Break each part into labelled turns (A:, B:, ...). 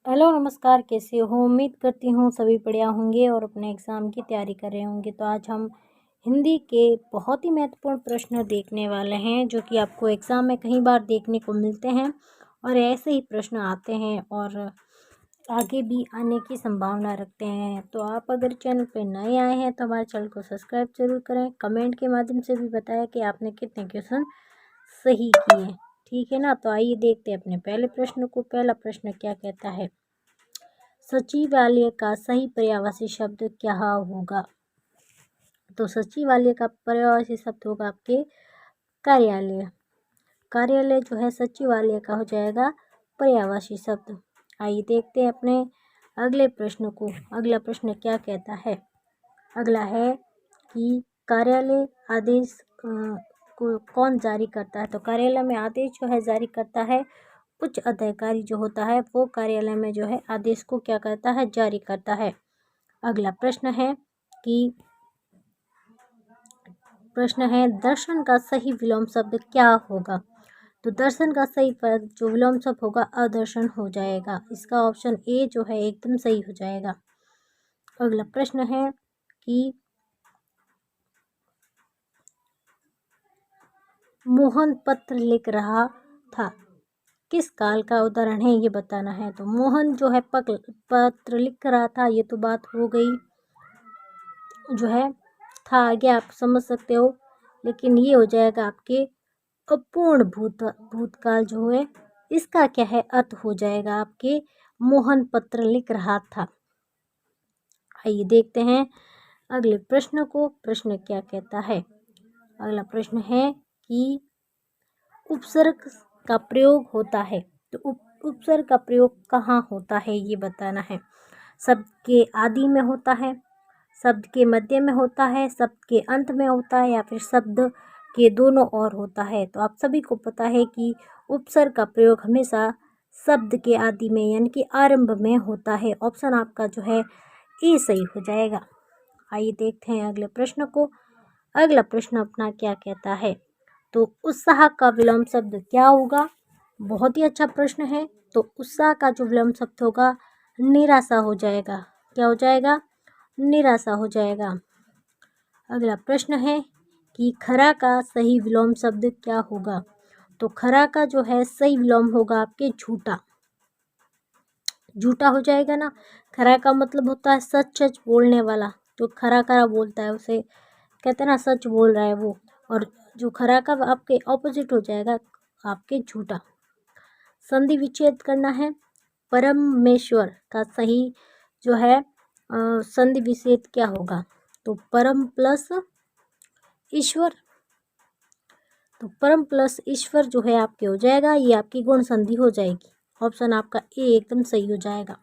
A: Hello नमस्कार, कैसे हो? उम्मीद करती हूँ सभी बढ़िया होंगे और अपने एग्ज़ाम की तैयारी कर रहे होंगे। तो आज हम हिंदी के बहुत ही महत्वपूर्ण प्रश्न देखने वाले हैं, जो कि आपको एग्ज़ाम में कई बार देखने को मिलते हैं और ऐसे ही प्रश्न आते हैं और आगे भी आने की संभावना रखते हैं। तो आप अगर चैनल पे नए आए हैं तो हमारे चैनल को सब्सक्राइब ज़रूर करें। कमेंट के माध्यम से भी बताएं कि आपने कितने क्वेश्चन सही किए, ठीक है ना। तो आइए देखते हैं अपने पहले प्रश्न को। पहला प्रश्न क्या कहता है? सचिवालय का सही पर्यायवाची शब्द क्या होगा? तो सचिवालय का पर्यायवाची शब्द होगा आपके कार्यालय। कार्यालय जो है सचिवालय का हो जाएगा पर्यायवाची शब्द। आइए देखते हैं अपने अगले प्रश्न को। अगला प्रश्न क्या कहता है? अगला है कि कार्यालय आदेश को कौन जारी करता है? तो कार्यालय में आदेश जो है जारी करता है उच्च अधिकारी जो होता है, वो कार्यालय में जो है आदेश को क्या करता है? जारी करता है। अगला प्रश्न है कि दर्शन का सही विलोम शब्द क्या होगा? तो दर्शन का सही पद जो विलोम शब्द होगा अदर्शन हो जाएगा। इसका ऑप्शन ए जो है एकदम सही हो जाएगा। अगला प्रश्न है कि मोहन पत्र लिख रहा था, किस काल का उदाहरण है ये बताना है। तो मोहन जो है पत्र लिख रहा था, ये तो बात हो गई, जो है था आगे आप समझ सकते हो, लेकिन ये हो जाएगा आपके अपूर्ण भूतकाल जो है, इसका क्या है अर्थ हो जाएगा आपके मोहन पत्र लिख रहा था। आइए देखते हैं अगले प्रश्न को। प्रश्न क्या कहता है? अगला प्रश्न है कि उपसर्ग का प्रयोग होता है, तो उपसर्ग का प्रयोग कहाँ होता है ये बताना है। शब्द के आदि में होता है, शब्द के मध्य में होता है, शब्द के अंत में होता है, या फिर शब्द के दोनों ओर होता है। तो आप सभी को पता है कि उपसर्ग का प्रयोग हमेशा शब्द के आदि में यानी कि आरंभ में होता है। ऑप्शन आपका जो है ए सही हो जाएगा। आइए देखते हैं अगले प्रश्न को। अगला प्रश्न अपना क्या कहता है? तो उत्साह का विलोम शब्द क्या होगा? बहुत ही अच्छा प्रश्न है। तो उत्साह का जो विलोम शब्द होगा निराशा हो जाएगा। क्या हो जाएगा? निराशा हो जाएगा। अगला प्रश्न है कि खरा का सही विलोम शब्द क्या होगा? तो खरा का जो है सही विलोम होगा आपके झूठा। झूठा हो जाएगा ना। खरा का मतलब होता है सच सच बोलने वाला। जो खरा खरा बोलता है उसे कहते हैं ना सच बोल रहा है वो। और जो खरा का आपके ऑपोजिट हो जाएगा आपके झूठा। संधि विच्छेद करना है। परमेश्वर का सही जो है संधि विच्छेद क्या होगा? तो परम प्लस ईश्वर। तो परम प्लस ईश्वर जो है आपके हो जाएगा, ये आपकी गुण संधि हो जाएगी। ऑप्शन आपका ए एकदम सही हो जाएगा।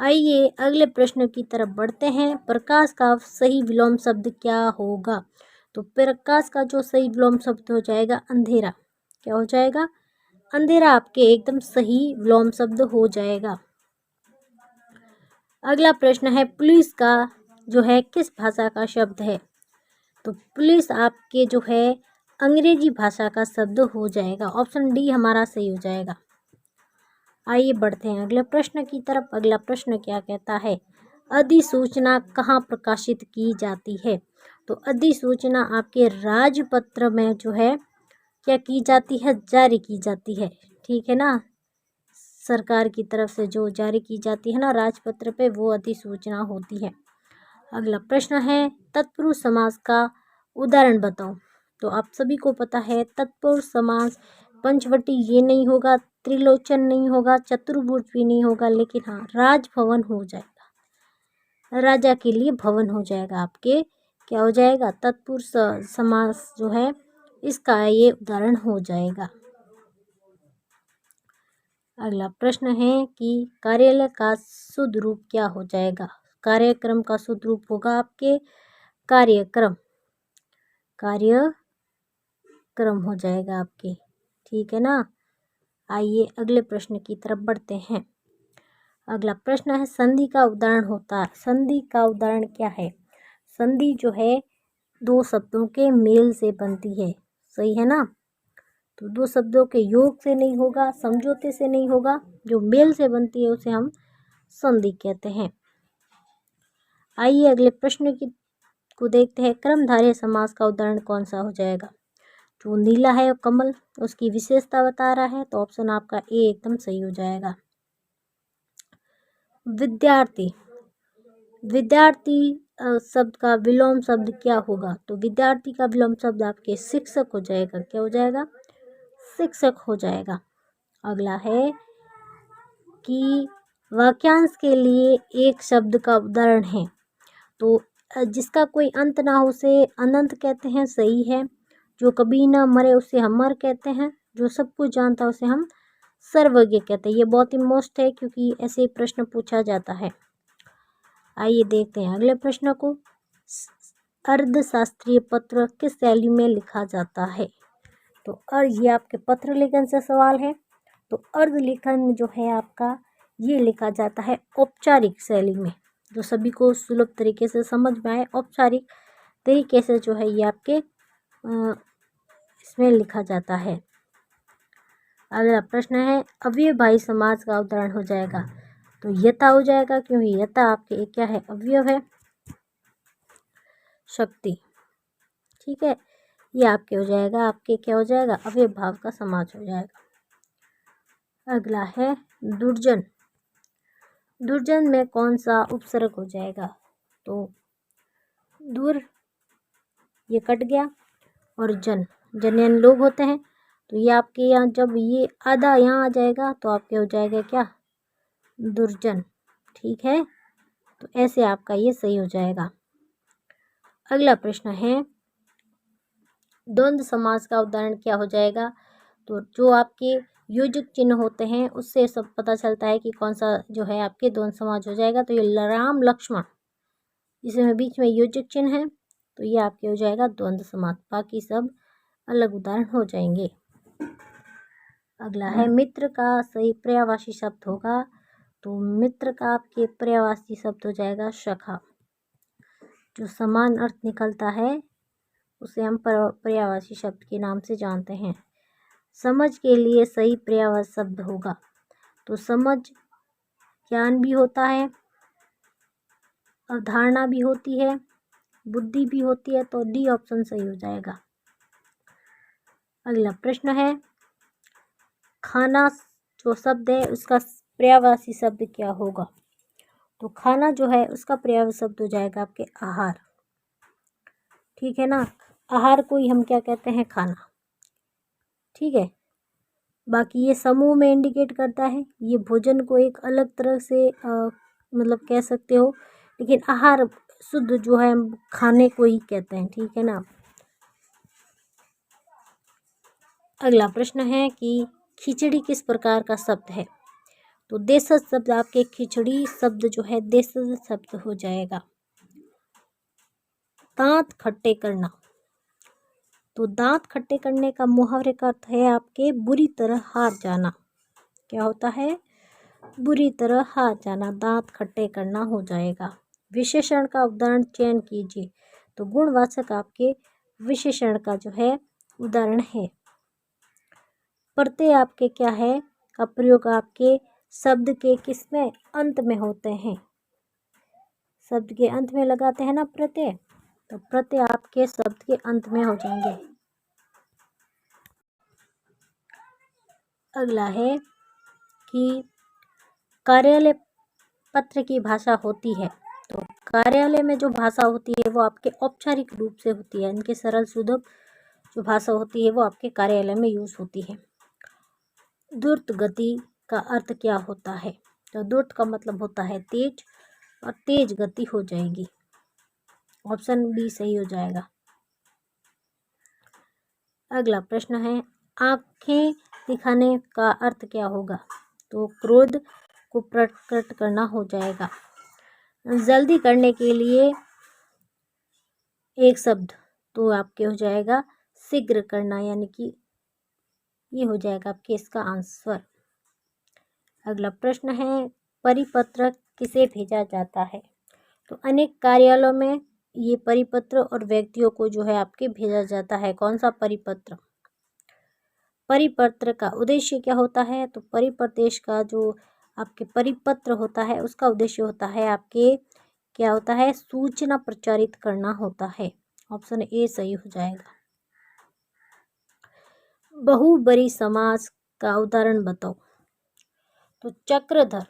A: आइए अगले प्रश्न की तरफ बढ़ते हैं। प्रकाश का सही विलोम शब्द क्या होगा? तो प्रकाश का जो सही विलोम शब्द हो जाएगा अंधेरा। क्या हो जाएगा? अंधेरा आपके एकदम सही विलोम शब्द हो जाएगा। अगला प्रश्न है पुलिस का जो है किस भाषा का शब्द है? तो पुलिस आपके जो है अंग्रेजी भाषा का शब्द हो जाएगा। ऑप्शन डी हमारा सही हो जाएगा। आइए बढ़ते हैं अगले प्रश्न की तरफ। अगला प्रश्न क्या कहता है? अधिसूचना कहाँ प्रकाशित की जाती है? तो अधिसूचना आपके राजपत्र में जो है क्या की जाती है? जारी की जाती है, ठीक है ना। सरकार की तरफ से जो जारी की जाती है ना राजपत्र पे, वो अधिसूचना होती है। अगला प्रश्न है तत्पुरुष समास का उदाहरण बताओ। तो आप सभी को पता है तत्पुरुष समास पंचवटी ये नहीं होगा, त्रिलोचन नहीं होगा, चतुर्भुज भी नहीं होगा, लेकिन हाँ राजभवन हो जाएगा। राजा के लिए भवन हो जाएगा आपके। क्या हो जाएगा? तत्पुरुष समास जो है इसका ये उदाहरण हो जाएगा। अगला प्रश्न है कि कार्यालय का शुद्ध रूप क्या हो जाएगा? कार्यक्रम का शुद्ध रूप होगा आपके कार्यक्रम। कार्यक्रम हो जाएगा आपके, ठीक है ना। आइए अगले प्रश्न की तरफ बढ़ते हैं। अगला प्रश्न है संधि का उदाहरण होता है। संधि का उदाहरण क्या है? संधि जो है दो शब्दों के मेल से बनती है, सही है ना। तो दो शब्दों के योग से नहीं होगा, समझौते से नहीं होगा, जो मेल से बनती है उसे हम संधि कहते हैं। आइए अगले प्रश्न को देखते हैं। कर्मधारय समास का उदाहरण कौन सा हो जाएगा? जो नीला है कमल, उसकी विशेषता बता रहा है, तो ऑप्शन आपका ए एकदम सही हो जाएगा। विद्यार्थी, विद्यार्थी शब्द का विलोम शब्द क्या होगा? तो विद्यार्थी का विलोम शब्द आपके शिक्षक हो जाएगा। क्या हो जाएगा? शिक्षक हो जाएगा। अगला है कि वाक्यांश के लिए एक शब्द का उदाहरण है, तो जिसका कोई अंत ना हो उसे अनंत कहते हैं, सही है। जो कभी ना मरे उसे अमर कहते हैं। जो सब कुछ जानता है उसे हम सर्वज्ञ कहते हैं। ये बहुत ही मोस्ट है क्योंकि ऐसे ही प्रश्न पूछा जाता है। आइए देखते हैं अगले प्रश्न को। अर्धशास्त्रीय पत्र किस शैली में लिखा जाता है? तो ये आपके पत्र लेखन से सवाल है। तो अर्ध लेखन जो है आपका, ये लिखा जाता है औपचारिक शैली में, जो सभी को सुलभ तरीके से समझ में आए। औपचारिक तरीके से जो है ये आपके इसमें लिखा जाता है। अगला प्रश्न है, अव्ययभावी समास का उदाहरण हो जाएगा। तो यथा हो जाएगा, क्योंकि यथा आपके क्या है? अवयव है, शक्ति। ठीक है, ये आपके हो जाएगा, आपके क्या हो जाएगा? अव्ययभाव का समास हो जाएगा। अगला है दुर्जन। दुर्जन में कौन सा उपसर्ग हो जाएगा? तो दूर, ये कट गया, और जन, जन यानी लोग होते हैं, तो ये आपके यहाँ जब ये आधा यहाँ आ जाएगा तो आपके हो जाएगा क्या? दुर्जन। ठीक है, तो ऐसे आपका ये सही हो जाएगा। अगला प्रश्न है, द्वंद्व समास का उदाहरण क्या हो जाएगा? तो जो आपके योजक चिन्ह होते हैं उससे सब पता चलता है कि कौन सा जो है आपके द्वंद्व समास हो जाएगा। तो ये राम लक्ष्मण, जिसमें बीच में योजक चिन्ह है, तो ये आपके हो जाएगा द्वंद्व समास। बाकी सब अलग उदाहरण हो जाएंगे। अगला है मित्र का सही पर्यायवाची शब्द होगा। तो मित्र का आपके पर्यायवाची शब्द हो जाएगा सखा। जो समान अर्थ निकलता है उसे हम पर्यायवाची शब्द के नाम से जानते हैं। समझ के लिए सही पर्यायवाची शब्द होगा। तो समझ ज्ञान भी होता है, अवधारणा भी होती है, बुद्धि भी होती है, तो डी ऑप्शन सही हो जाएगा। अगला प्रश्न है, खाना जो शब्द है उसका पर्यायवाची शब्द क्या होगा? तो खाना जो है उसका पर्यायवाची शब्द हो जाएगा आपके आहार। ठीक है ना, आहार को ही हम क्या कहते हैं? खाना। ठीक है, बाकी ये समूह में इंडिकेट करता है, ये भोजन को एक अलग तरह से मतलब कह सकते हो, लेकिन आहार शुद्ध जो है हम खाने को ही कहते हैं। ठीक है ना। अगला प्रश्न है कि खिचड़ी किस प्रकार का शब्द है? तो देशज शब्द आपके खिचड़ी शब्द जो है देशज शब्द हो जाएगा। दांत खट्टे करना, तो दांत खट्टे करने का मुहावरे का अर्थ है आपके बुरी तरह हार जाना। क्या होता है? बुरी तरह हार जाना, दांत खट्टे करना हो जाएगा। विशेषण का उदाहरण चयन कीजिए। तो गुणवाचक आपके विशेषण का जो है उदाहरण है। प्रत्यय आपके क्या है का प्रयोग आपके शब्द के किसमें? अंत में होते हैं। शब्द के अंत में लगाते हैं ना प्रत्यय, तो प्रत्यय आपके शब्द के अंत में हो जाएंगे। अगला है कि कार्यालय पत्र की भाषा होती है। तो कार्यालय में जो भाषा होती है वो आपके औपचारिक रूप से होती है। इनके सरल सुलभ जो भाषा होती है वो आपके कार्यालय में यूज होती है। द्रुत गति का अर्थ क्या होता है? तो द्रुत का मतलब होता है तेज, और तेज गति हो जाएगी। ऑप्शन बी सही हो जाएगा। अगला प्रश्न है, आंखें दिखाने का अर्थ क्या होगा? तो क्रोध को प्रकट करना हो जाएगा। जल्दी करने के लिए एक शब्द, तो आपके हो जाएगा शीघ्र करना, यानी कि ये हो जाएगा आपके इसका आंसर। अगला प्रश्न है, परिपत्र किसे भेजा जाता है? तो अनेक कार्यालयों में ये परिपत्र और व्यक्तियों को जो है आपके भेजा जाता है। कौन सा परिपत्र? परिपत्र का उद्देश्य क्या होता है? तो परिप्रदेश का जो आपके परिपत्र होता है उसका उद्देश्य होता है आपके क्या होता है? सूचना प्रचारित करना होता है। ऑप्शन ए सही हो जाएगा। बहुबरी समास का उदाहरण बताओ। तो चक्रधर,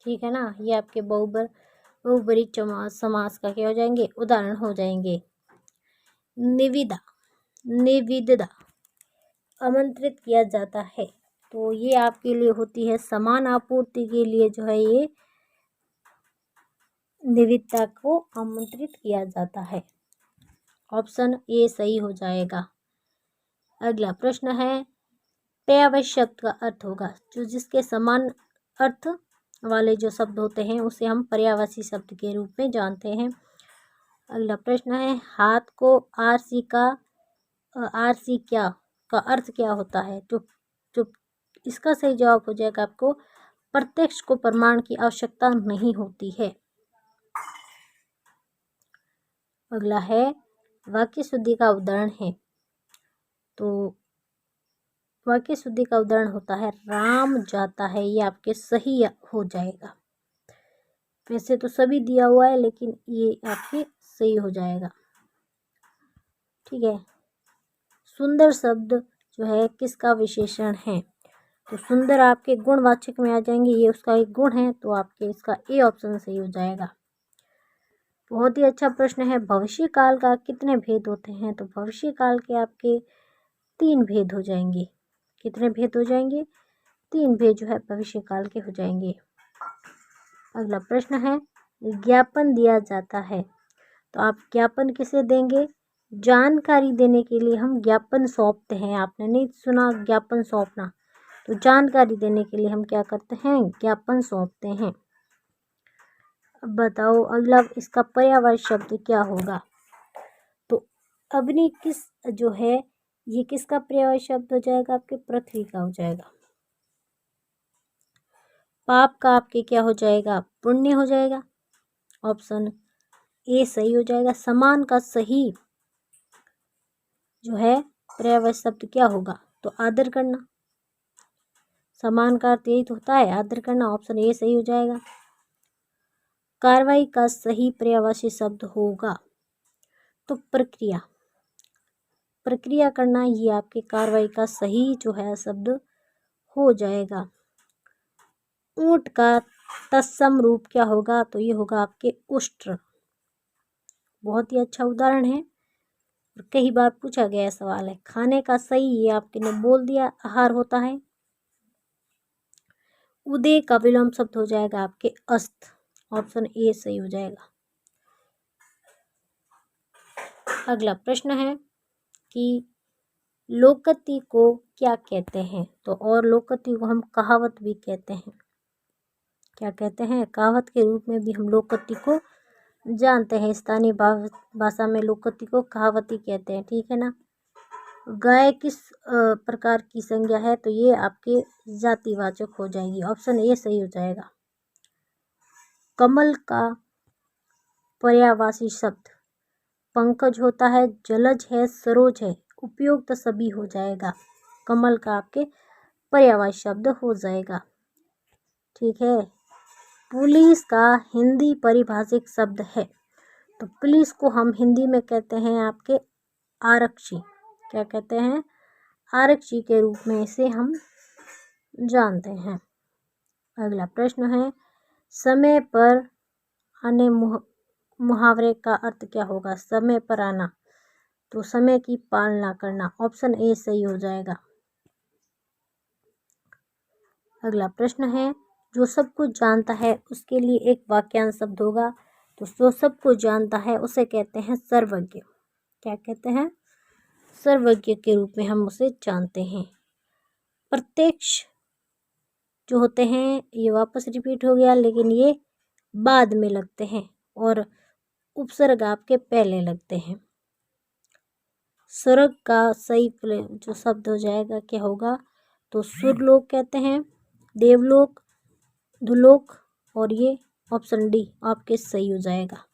A: ठीक है ना, ये आपके बहुबरी समास का क्या हो जाएंगे? उदाहरण हो जाएंगे। निविदा, निविदा आमंत्रित किया जाता है, तो ये आपके लिए होती है समान आपूर्ति के लिए जो है ये निविदा को आमंत्रित किया जाता है। ऑप्शन ए सही हो जाएगा। अगला प्रश्न है पर्यायवाची शब्द का अर्थ होगा। जो जिसके समान अर्थ वाले जो शब्द होते हैं उसे हम पर्यायवाची शब्द के रूप में जानते हैं। अगला प्रश्न है हाथ को आरसी क्या का अर्थ क्या होता है? जो इसका सही जवाब हो जाएगा आपको प्रत्यक्ष को प्रमाण की आवश्यकता नहीं होती है। अगला है वाक्य शुद्धि का उदाहरण है। तो वाक्य शुद्धि का उदाहरण होता है राम जाता है, ये आपके सही हो जाएगा। वैसे तो सभी दिया हुआ है लेकिन ये आपके सही हो जाएगा। ठीक है। सुंदर शब्द जो है किसका विशेषण है? तो सुंदर आपके गुणवाचक में आ जाएंगे, ये उसका एक गुण है, तो आपके इसका ए ऑप्शन सही हो जाएगा। बहुत ही अच्छा प्रश्न है। भविष्य काल का कितने भेद होते हैं? तो भविष्य काल के आपके 3 भेद हो जाएंगे। कितने भेद हो जाएंगे? 3 भेद जो है भविष्य काल के हो जाएंगे। अगला प्रश्न है ज्ञापन दिया जाता है, तो आप ज्ञापन किसे देंगे? जानकारी देने के लिए हम ज्ञापन सौंपते हैं। आपने नहीं सुना ज्ञापन सौंपना, तो जानकारी देने के लिए हम क्या करते हैं? ज्ञापन सौंपते हैं। अब बताओ अगला इसका पर्यायवाची शब्द क्या होगा? तो अग्नि किस जो है ये किसका पर्यायवाची शब्द हो जाएगा? आपके पृथ्वी का हो जाएगा। पाप का आपके क्या हो जाएगा? पुण्य हो जाएगा। ऑप्शन ए सही हो जाएगा। समान का सही जो है पर्यायवाची शब्द क्या होगा? तो आदर करना। समान का अर्थ यही तो होता है, आदर करना। ऑप्शन ए सही हो जाएगा। कार्रवाई का सही पर्यायवाची शब्द होगा तो प्रक्रिया। प्रक्रिया करना ये आपके कार्रवाई का सही जो है शब्द हो जाएगा। ऊंट का तत्सम रूप क्या होगा? तो ये होगा आपके उष्ट्र। बहुत ही अच्छा उदाहरण है और कई बार पूछा गया सवाल है। खाने का सही ये आपके ने बोल दिया, आहार होता है। उदय का विलोम शब्द हो जाएगा आपके अस्त। ऑप्शन ए सही हो जाएगा। अगला प्रश्न है कि लोकोक्ति को क्या कहते हैं? तो और लोकोक्ति को हम कहावत भी कहते हैं। क्या कहते हैं? कहावत के रूप में भी हम लोकोक्ति को जानते हैं। स्थानीय भाषा में लोकोक्ति को कहावती कहते हैं। ठीक है ना। गाय किस प्रकार की संज्ञा है? तो ये आपके जातिवाचक हो जाएगी। ऑप्शन ए सही हो जाएगा। कमल का पर्यायवाची शब्द पंकज होता है, जलज है, सरोज है, उपयुक्त सभी हो जाएगा। कमल का आपके पर्यायवाची शब्द हो जाएगा। ठीक है। पुलिस का हिंदी परिभाषिक शब्द है, तो पुलिस को हम हिंदी में कहते हैं आपके आरक्षी। क्या कहते हैं? आरक्षी के रूप में इसे हम जानते हैं। अगला प्रश्न है समय पर आने मुहावरे का अर्थ क्या होगा? समय पर आना, तो समय की पालना करना। ऑप्शन ए सही हो जाएगा। अगला प्रश्न है जो सब कुछ जानता है उसके लिए एक वाक्यांश शब्द होगा, तो जो सब कुछ जानता है उसे कहते हैं सर्वज्ञ। क्या कहते हैं? सर्वज्ञ के रूप में हम उसे जानते हैं। प्रत्यक्ष जो होते हैं ये वापस रिपीट हो गया, लेकिन ये बाद में लगते हैं और उपसर्ग आपके पहले लगते हैं। स्वर्ग का सही जो शब्द हो जाएगा क्या होगा? तो सुरलोक कहते हैं, देवलोक, दुलोक, और ये ऑप्शन डी आपके सही हो जाएगा।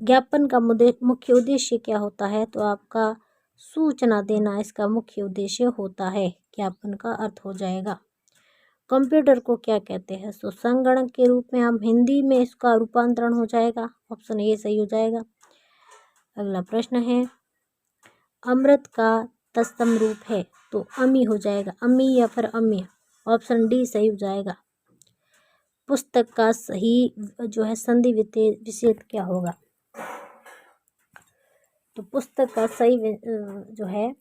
A: ज्ञापन का मुख्य उद्देश्य क्या होता है? तो आपका सूचना देना इसका मुख्य उद्देश्य होता है। ज्ञापन का अर्थ हो जाएगा। कंप्यूटर को क्या कहते हैं? तो संगणक के रूप में हम हिंदी में इसका रूपांतरण हो जाएगा। ऑप्शन ए सही हो जाएगा। अगला प्रश्न है, अमृत का तत्सम रूप है, तो अमी हो जाएगा। अमी या फिर अम्य। ऑप्शन डी सही हो जाएगा। पुस्तक का सही जो है संधि विच्छेद क्या होगा? तो पुस्तक का सही जो है